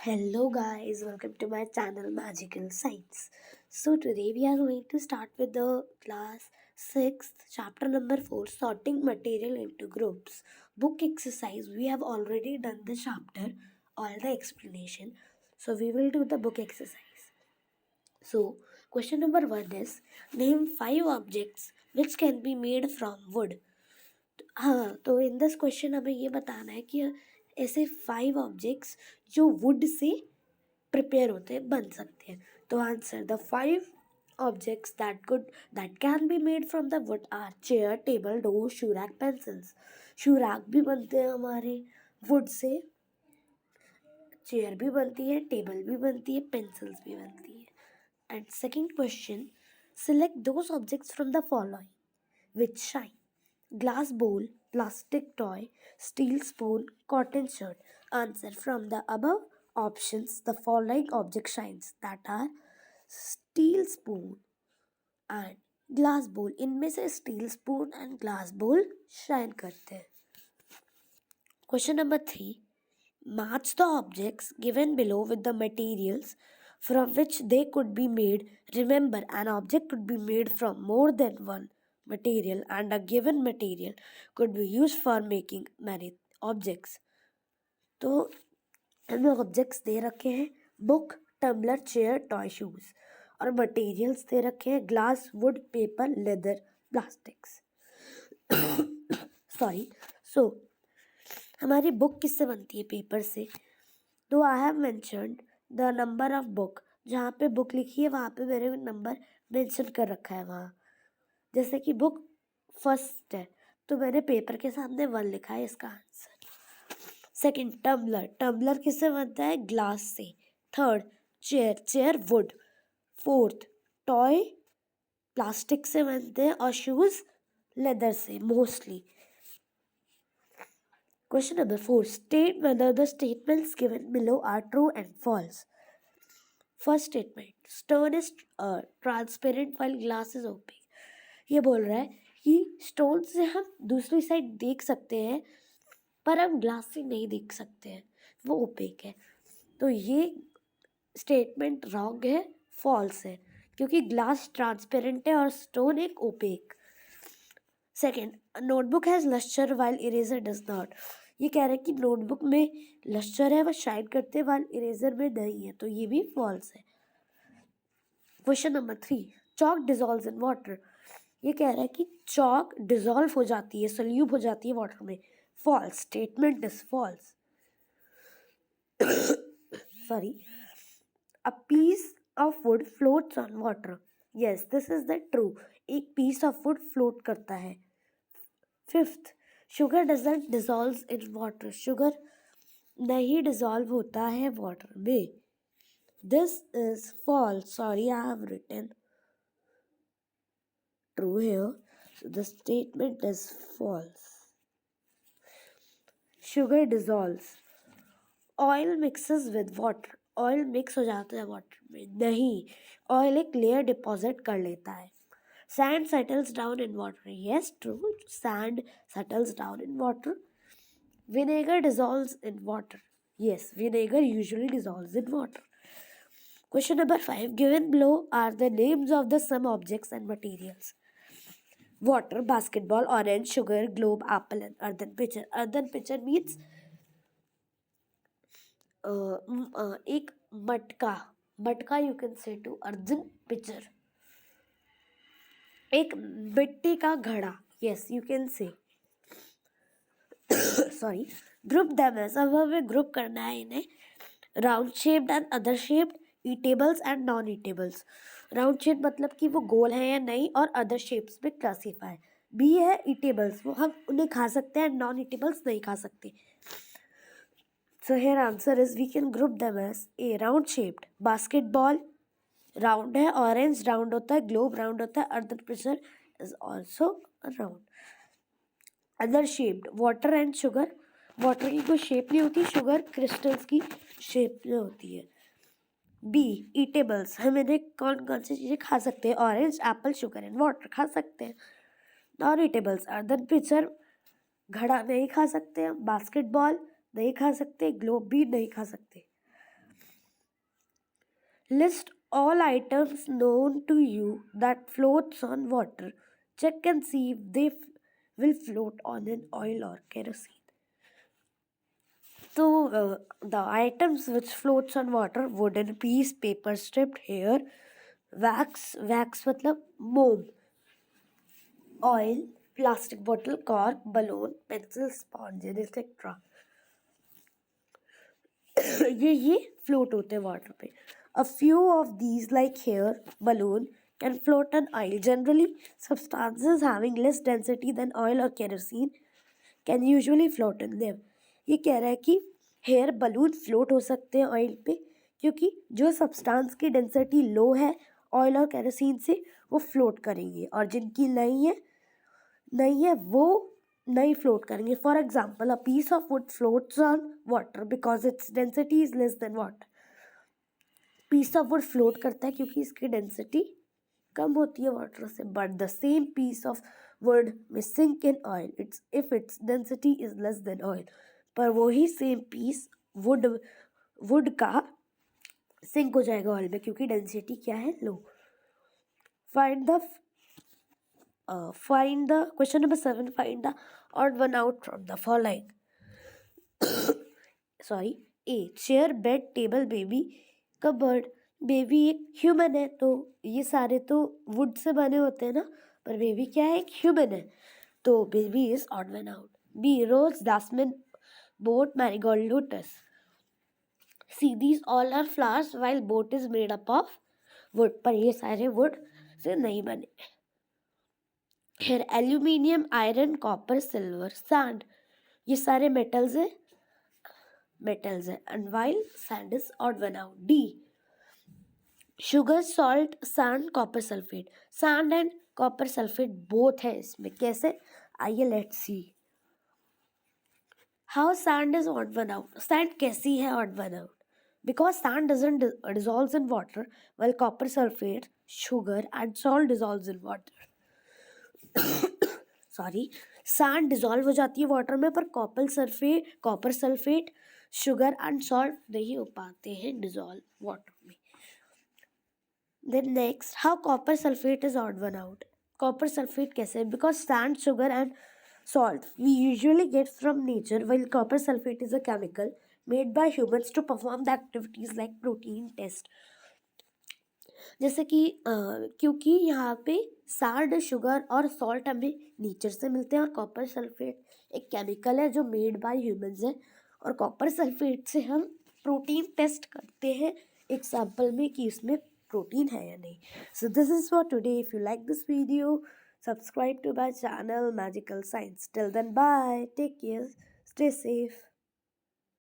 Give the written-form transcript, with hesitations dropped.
Hello guys, welcome to my channel Magical Science. So today we are going to start with the class 6th chapter number 4, sorting material into groups. Book exercise. We have already done the chapter, all the explanation. So we will do the book exercise. So question number 1 is, name 5 objects which can be made from wood. हाँ, तो in this question हमें ये बताना है कि ऐसे 5 objects जो would say prepare होते हैं, बन सकते हैं. तो answer, the 5 objects that can be made from the wood are chair, table, door, shoe rack, pencils. Shoe rack भी बनते हैं हमारे वुड से, चेयर भी बनती है, टेबल भी बनती है, पेंसिल्स भी बनती है. And second question, select those objects from the following which shine. Glass bowl, plastic toy, steel spoon, cotton shirt. Answer, from the above options, the following object shines, that are steel spoon and glass bowl. इनमें से steel spoon and glass bowl shine करते हैं. Question number 3. Match the objects given below with the materials from which they could be made. Remember, an object could be made from more than one material and a given material could be used for making many objects. तो हमें objects दे रखे हैं book, tumbler, chair, toy, shoes, और materials दे रखे हैं glass, wood, paper, leather, plastics. Sorry. So हमारी बुक किससे बनती है? पेपर से. तो I have mentioned the number of book. जहाँ पे बुक लिखी है वहाँ पे मैंने नंबर मेंशन कर रखा है. वहाँ जैसे कि बुक फर्स्ट है तो मैंने पेपर के सामने 1 लिखा है, इसका आंसर. Second, tumbler. टम्बलर किससे बनता है? ग्लास से. Third, chair. Chair would. Fourth, toy plastic से बनते हैं और शूज लेदर से mostly. Question number 4. State whether the statements given below are true and false. First statement. Stone is transparent while glass is opaque. ये बोल रहा है कि स्टोन से हम दूसरी साइड देख सकते हैं पर हम ग्लास से नहीं देख सकते हैं, वो ओपेक है. तो ये स्टेटमेंट रॉन्ग है, फॉल्स है, क्योंकि ग्लास ट्रांसपेरेंट है और स्टोन एक opaque. Second, notebook has lustre while eraser does not. ये कह रहा है कि नोटबुक में लस्टर है, वह शाइन करते हैं, वाइल इरेजर में नहीं है, तो ये भी फॉल्स है. Question number 3. Chalk dissolves in water. ये कह रहा है कि चॉक डिजॉल्व हो जाती है, सल्यूब हो जाती है वाटर में. False. Statement is false. Sorry. A piece of wood floats on water. Yes, this is the true. एक पीस ऑफ वुड फ्लोट करता है. Fifth, sugar doesn't dissolve in water. Sugar नहीं डिजॉल्व होता है वाटर में. This is false. Sorry, I have written true here. So the statement is false. Sugar dissolves. Oil mixes with water. Oil mix हो जाता है water में. नहीं, oil एक लेयर डिपॉजिट कर लेता है. Sand settles down in water. Yes, true. Sand settles down in water. Vinegar dissolves in water. Yes, vinegar usually dissolves in water. Question number 5. Given below are the names of the some objects and materials. Water, basketball, orange, sugar, globe, apple, and earthen pitcher. Earthen pitcher means एक मटका you can say to earthen pitcher. एक मिट्टी का घड़ा. Yes, you can say. Sorry. Group them as. अब हमें group करना है इन्हें. Round shaped and other shaped, eatables and non eatables. Round shape मतलब कि वो गोल है या नहीं, और अदर शेप्स में क्लासीफाई. बी है ईटेबल्स, वो हम उन्हें खा सकते हैं, नॉन ईटेबल्स नहीं खा सकते. So here answer is we can group them as a round shaped. Basketball round है, ऑरेंज राउंड होता है, ग्लोब राउंड होता है, earth picture is also round. Other shaped, water and sugar. Water की कोई शेप नहीं होती, शुगर क्रिस्टल्स की शेप में होती है. बी ईटेबल्स, हम इन्हें कौन कौन सी चीज़ें खा सकते हैं? Orange, Apple, sugar and water खा सकते हैं. नॉन ईटेबल्स, अर्दन पिक्चर घड़ा नहीं खा सकते, बास्केटबॉल नहीं खा सकते, ग्लोब भी नहीं खा सकते. List all items known to you that floats on water. Check and see if they will float on an oil or kerosene. So the items which floats on water: wooden piece, paper stripped hair, wax मतलब मोम, oil, plastic bottle, cork, balloon, pencil, sponge, etc. ये float होते हैं water पे. A few of these like hair, balloon can float on oil. Generally, substances having less density than oil or kerosene can usually float in them. ये कह रहा है कि hair balloon float हो सकते हैं ऑयल पे, क्योंकि जो सब्सटेंस की डेंसिटी लो है ऑयल और केरोसिन से वो फ्लोट करेंगे, और जिनकी नहीं है वो नहीं फ्लोट करेंगे. For example, a piece of wood floats on water because its density is less than water. Piece of wood float करता है क्योंकि इसकी डेंसिटी कम होती है वाटर से. But the same piece of wood में sink in oil it's if its density is less than oil. पर वही सेम पीस वुड का सिंक हो जाएगा ऑयल में क्योंकि डेंसिटी क्या है, low. Find the question number 7. Find the odd one out from the following. Sorry. A, chair, bed, table, baby, cupboard. Baby एक ह्यूमन है, तो ये सारे तो वुड से बने होते हैं ना, पर बेबी क्या है, एक ह्यूमन है, तो baby is odd one out. B, rose, jasmine, boat, marigold, lotus. C, these all are flowers while boat is made up of wood. पर ये सारे वुड से नहीं बने. फिर aluminium, iron, copper, silver, sand, ये सारे मेटल्स है and while sand is odd one out. D, sugar, salt, sand, copper sulphate. Sand and copper sulphate both है इसमें. कैसे, आइए let's see. How sand is odd one out. Sand कैसी है odd one out? Because sand doesn't dissolves in water while copper sulfate, sugar and salt dissolves in water. Sorry, sand dissolve हो जाती है water में, पर copper sulphate, sugar and salt नहीं हो पाते हैं डिजॉल्व वाटर में. Then next, how copper sulphate is odd one out. Copper sulphate कैसे? Because sand, sugar and salt we usually get from nature, while copper sulfate is a chemical made by humans to perform the activities like protein test. जैसे कि क्योंकि यहाँ पे sand, sugar और salt हमें nature से मिलते हैं, और कॉपर सल्फेट एक केमिकल है जो मेड बाय ह्यूमंस है, और कॉपर सल्फेट से हम प्रोटीन टेस्ट करते हैं एक सैंपल में कि इसमें प्रोटीन है या नहीं. So this is for today. If you like this video, subscribe to my channel Magical Science. Till then, bye, take care, stay safe.